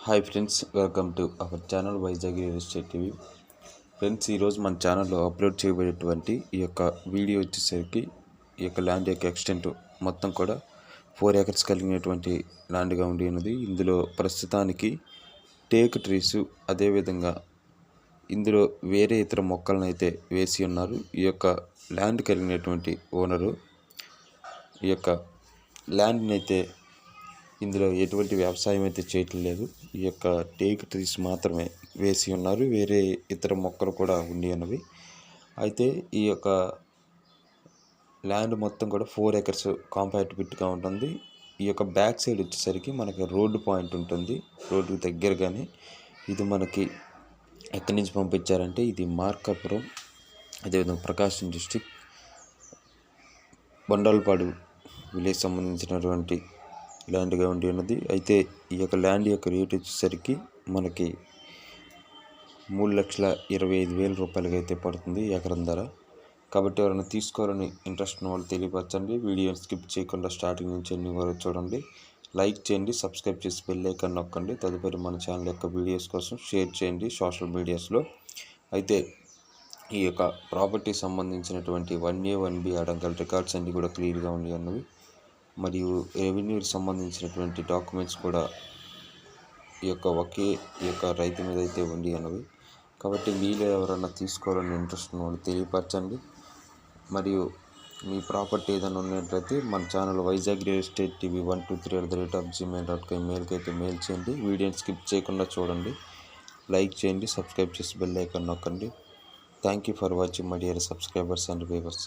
Hi friends, welcome to our channel Vizag real estate TV. Friends, ఈరోజు మన ఛానల్లో upload చేయబడేటువంటి ఈ యొక్క వీడియో వచ్చేసరికి ఈ యొక్క ల్యాండ్ యొక్క ఎక్స్టెంట్ మొత్తం కూడా 4 acres కలిగినటువంటి ల్యాండ్గా ఉండి ఉన్నది. ఇందులో ప్రస్తుతానికి టేక్ ట్రీస్, అదేవిధంగా ఇందులో వేరే ఇతర మొక్కలను అయితే వేసి ఉన్నారు. ఈ యొక్క ల్యాండ్ కలిగినటువంటి ఓనరు ఈ యొక్క ల్యాండ్ని అయితే ఇందులో ఎటువంటి వ్యవసాయం అయితే చేయటం లేదు. ఈ యొక్క టేక్ ట్రీస్ మాత్రమే వేసి ఉన్నారు. వేరే ఇతర మొక్కలు కూడా ఉండి ఉన్నవి. అయితే ఈ యొక్క ల్యాండ్ మొత్తం కూడా 4 acres కాంపాక్ట్గా ఉంటుంది. ఈ యొక్క బ్యాక్ సైడ్ వచ్చేసరికి మనకి రోడ్డు పాయింట్ ఉంటుంది. రోడ్డుకి దగ్గరగానే ఇది మనకి ఎక్కడి నుంచి పంపించారంటే ఇది మార్కాపురం, అదేవిధంగా ప్రకాశం డిస్టిక్ బండాలపాడు విలేజ్ సంబంధించినటువంటి ల్యాండ్గా ఉండి ఉన్నది. అయితే ఈ యొక్క ల్యాండ్ యొక్క రేట్ వచ్చేసరికి మనకి 3,25,000 రూపాయలకి అయితే పడుతుంది ఎకరం ధర. కాబట్టి ఎవరైనా తీసుకోవాలని ఇంట్రెస్ట్ ఉన్న వాళ్ళు తెలియపరచండి. వీడియోని స్కిప్ చేయకుండా స్టార్టింగ్ నుంచి ఎన్ని వరకు చూడండి. లైక్ చేయండి, సబ్స్క్రైబ్ చేసి బెల్ ఐకాన్ నొక్కండి. తదుపరి మన ఛానల్ యొక్క వీడియోస్ కోసం షేర్ చేయండి సోషల్ మీడియాస్లో. అయితే ఈ యొక్క ప్రాపర్టీ సంబంధించినటువంటి 1A 1B అడంగల్ రికార్డ్స్ అన్నీ కూడా క్లియర్గా ఉండి ఉన్నవి. మరియు రెవెన్యూకి సంబంధించినటువంటి డాక్యుమెంట్స్ కూడా ఈ యొక్క రైతు మీద అయితే ఉండి ఉన్నవి. కాబట్టి మీలో ఎవరైనా తీసుకోవాలని ఇంట్రెస్ట్ ఉన్న వాళ్ళు తెలియపరచండి. మరియు మీ ప్రాపర్టీ ఏదైనా ఉన్నట్లయితే మన channel Vizag real estate TV 123@gmail.com మెయిల్కి అయితే మెయిల్ చేయండి. వీడియోని స్కిప్ చేయకుండా చూడండి, లైక్ చేయండి, సబ్స్క్రైబ్ చేసి బెల్ ఐకాన్ నొక్కండి. Thank you for watching my dear subscribers and viewers.